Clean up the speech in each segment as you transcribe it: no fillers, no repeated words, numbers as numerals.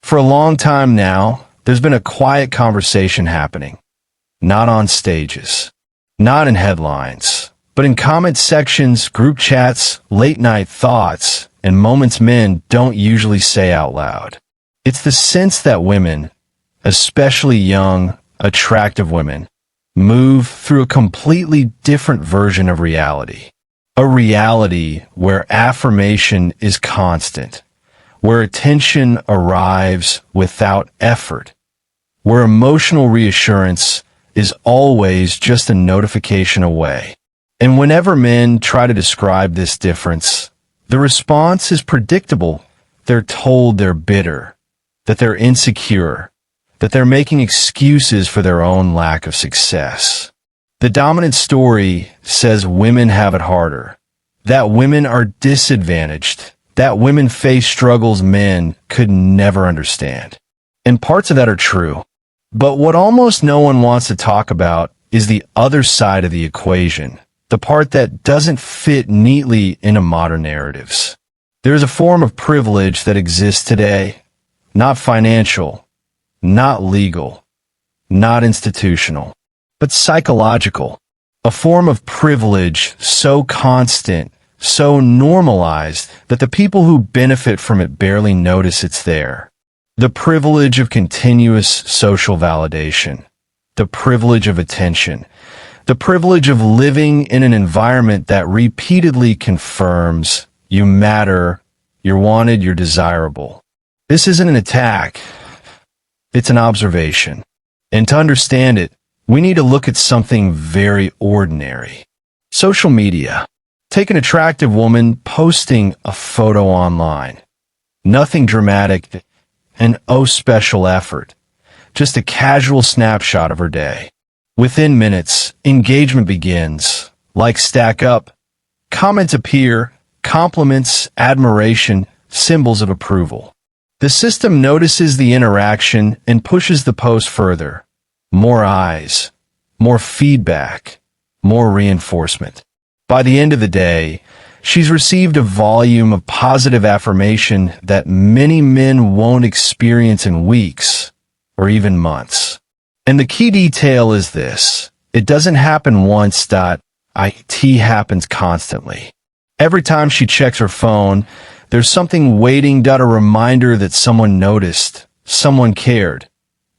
For a long time now, there's been a quiet conversation happening. Not on stages, not in headlines, but in comment sections, group chats, late-night thoughts, and moments men don't usually say out loud. It's the sense that women, especially young, attractive women, move through a completely different version of reality. A reality where affirmation is constant, where attention arrives without effort, where emotional reassurance is always just a notification away. And whenever men try to describe this difference, the response is predictable. They're told they're bitter, that they're insecure, that they're making excuses for their own lack of success. The dominant story says women have it harder, that women are disadvantaged, that women face struggles men could never understand. And parts of that are true. But what almost no one wants to talk about is the other side of the equation, the part that doesn't fit neatly into modern narratives. There is a form of privilege that exists today, not financial, not legal, not institutional, but psychological. A form of privilege so constant, so normalized that the people who benefit from it barely notice it's there. The privilege of continuous social validation, the privilege of attention, the privilege of living in an environment that repeatedly confirms you matter, you're wanted, you're desirable. This isn't an attack, it's an observation. And to understand it, we need to look at something very ordinary. Social media. Take an attractive woman posting a photo online. Nothing dramatic, and oh special effort. Just a casual snapshot of her day. Within minutes, engagement begins. Likes stack up. Comments appear. Compliments, admiration, symbols of approval. The system notices the interaction and pushes the post further. More eyes, more feedback, more reinforcement. By the end of the day, she's received a volume of positive affirmation that many men won't experience in weeks or even months. And the key detail is this: it doesn't happen once. It happens constantly. Every time she checks her phone, there's something waiting. A reminder that someone noticed, someone cared,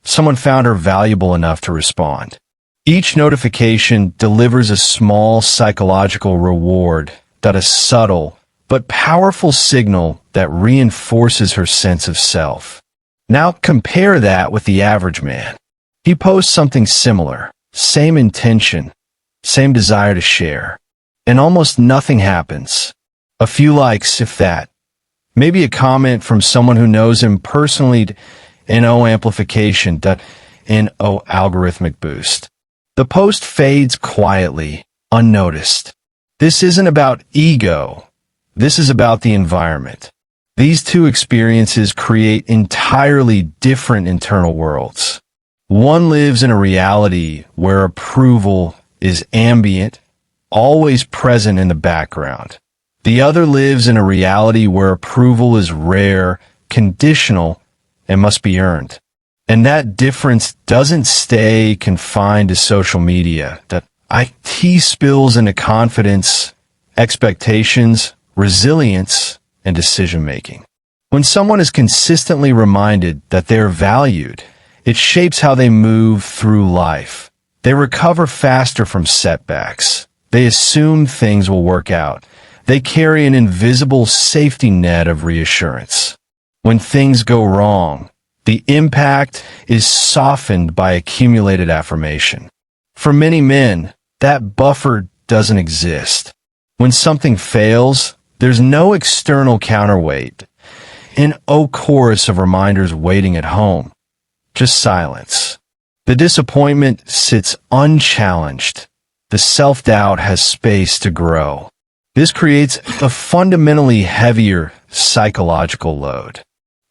someone found her valuable enough to respond. Each notification delivers a small psychological reward, a subtle but powerful signal that reinforces her sense of self. Now compare that with the average man. He posts something similar, same intention, same desire to share, and almost nothing happens. A few likes, if that. Maybe a comment from someone who knows him personally, no amplification, no algorithmic boost. The post fades quietly, unnoticed. This isn't about ego. This is about the environment. These two experiences create entirely different internal worlds. One lives in a reality where approval is ambient, always present in the background. The other lives in a reality where approval is rare, conditional, and must be earned. And that difference doesn't stay confined to social media. That IT spills into confidence, expectations, resilience, and decision-making. When someone is consistently reminded that they're valued, it shapes how they move through life. They recover faster from setbacks. They assume things will work out. They carry an invisible safety net of reassurance. When things go wrong, the impact is softened by accumulated affirmation. For many men, that buffer doesn't exist. When something fails, there's no external counterweight, an chorus of reminders waiting at home. Just silence. The disappointment sits unchallenged. The self-doubt has space to grow. This creates a fundamentally heavier psychological load.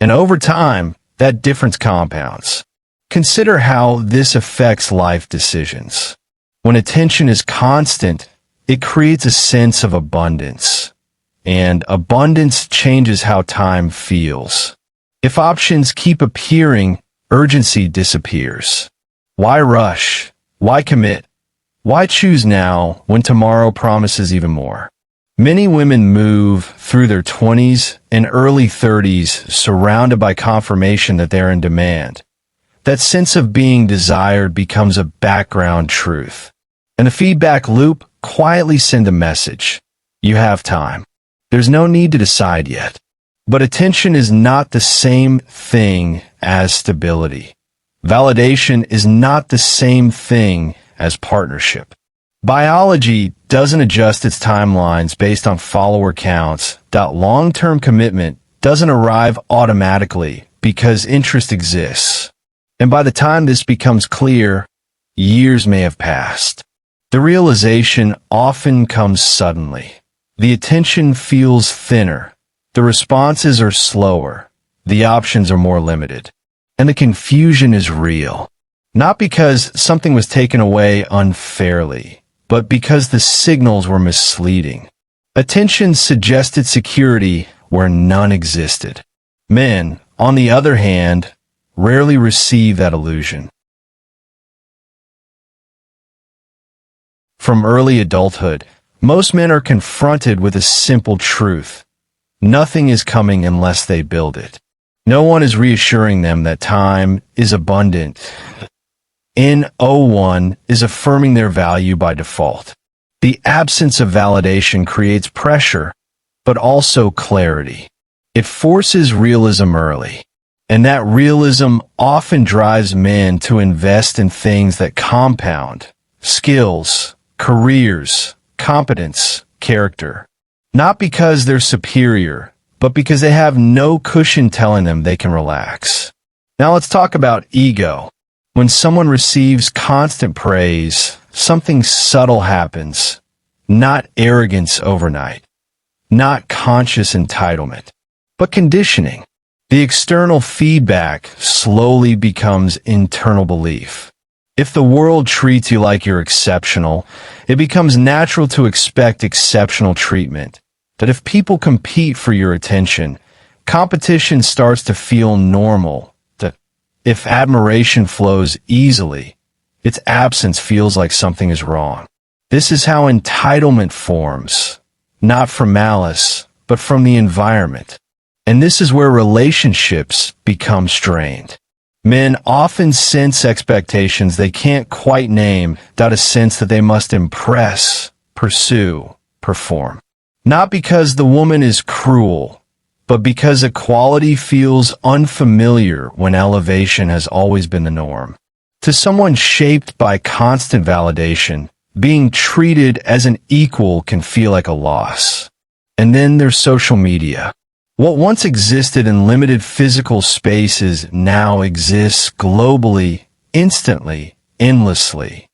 And over time, that difference compounds. Consider how this affects life decisions. When attention is constant, it creates a sense of abundance. And abundance changes how time feels. If options keep appearing, urgency disappears. Why rush? Why commit? Why choose now when tomorrow promises even more? Many women move through their 20s and early 30s surrounded by confirmation that they're in demand. That sense of being desired becomes a background truth. And the feedback loop quietly sends a message. You have time. There's no need to decide yet. But attention is not the same thing as stability. Validation is not the same thing as partnership. Biology doesn't adjust its timelines based on follower counts. Long-term commitment doesn't arrive automatically because interest exists. And by the time this becomes clear, years may have passed. The realization often comes suddenly. The attention feels thinner. The responses are slower. The options are more limited. And the confusion is real. Not because something was taken away unfairly, but because the signals were misleading. Attention suggested security where none existed. Men, on the other hand, rarely receive that illusion. From early adulthood, most men are confronted with a simple truth. Nothing is coming unless they build it. No one is reassuring them that time is abundant. No1 is affirming their value by default. The absence of validation creates pressure, but also clarity. It forces realism early, and that realism often drives men to invest in things that compound: skills, careers, competence, character. Not because they're superior, but because they have no cushion telling them they can relax. Now let's talk about ego. When someone receives constant praise, something subtle happens. Not arrogance overnight. Not conscious entitlement, but conditioning. The external feedback slowly becomes internal belief. If the world treats you like you're exceptional, it becomes natural to expect exceptional treatment. That if people compete for your attention, competition starts to feel normal. That if admiration flows easily, its absence feels like something is wrong. This is how entitlement forms, not from malice, but from the environment. And this is where relationships become strained. Men often sense expectations they can't quite name, a sense that they must impress, pursue, perform. Not because the woman is cruel, but because equality feels unfamiliar when elevation has always been the norm. To someone shaped by constant validation, being treated as an equal can feel like a loss. And then there's social media. What once existed in limited physical spaces now exists globally, instantly, endlessly.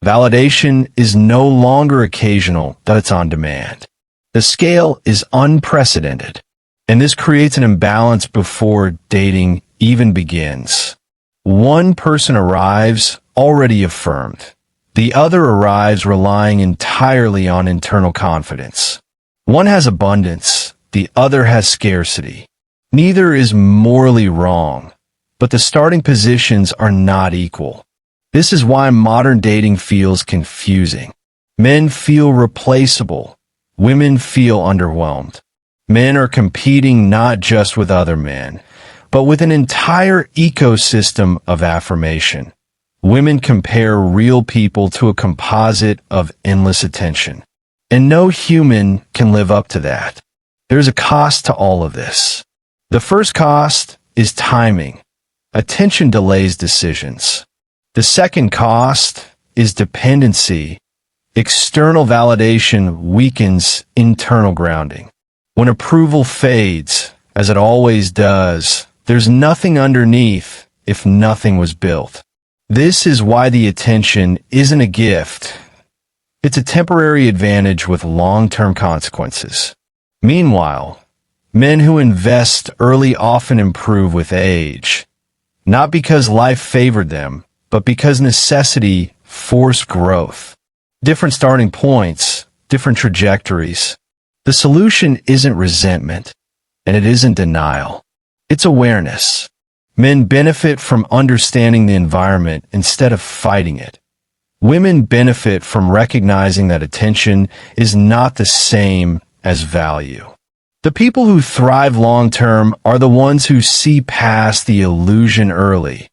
Validation is no longer occasional, it's on demand. The scale is unprecedented, and this creates an imbalance before dating even begins. One person arrives already affirmed. The other arrives relying entirely on internal confidence. One has abundance, the other has scarcity. Neither is morally wrong, but the starting positions are not equal. This is why modern dating feels confusing. Men feel replaceable. Women feel underwhelmed. Men are competing not just with other men, but with an entire ecosystem of affirmation. Women compare real people to a composite of endless attention. And no human can live up to that. There's a cost to all of this. The first cost is timing. Attention delays decisions. The second cost is dependency. External validation weakens internal grounding. When approval fades, as it always does, there's nothing underneath if nothing was built. This is why the attention isn't a gift. It's a temporary advantage with long-term consequences. Meanwhile, men who invest early often improve with age, not because life favored them, but because necessity forced growth. Different starting points, different trajectories. The solution isn't resentment, and it isn't denial. It's awareness. Men benefit from understanding the environment instead of fighting it. Women benefit from recognizing that attention is not the same as value. The people who thrive long-term are the ones who see past the illusion early,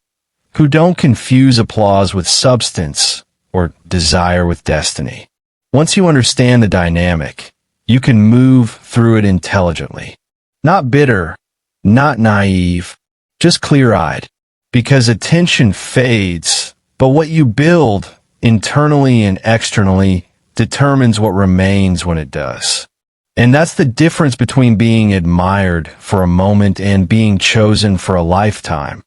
who don't confuse applause with substance or desire with destiny. Once you understand the dynamic, you can move through it intelligently. Not bitter, not naive, just clear-eyed. Because attention fades, but what you build internally and externally determines what remains when it does. And that's the difference between being admired for a moment and being chosen for a lifetime.